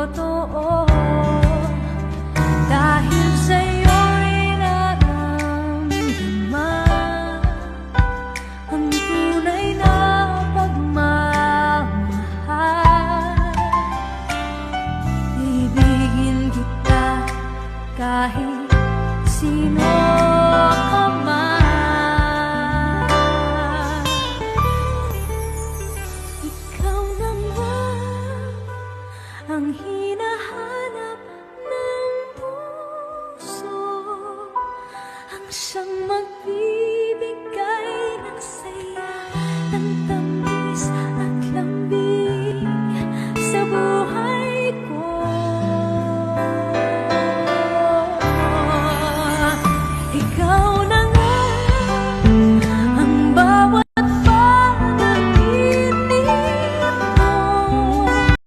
totoo. Dahil sa'yo'y nararamdaman ang tunay na pagmamahal. Ibigin kita kahit sino ka man. Ikaw naman ang hinahanap ng puso, ang siyang magbibigay ng saya.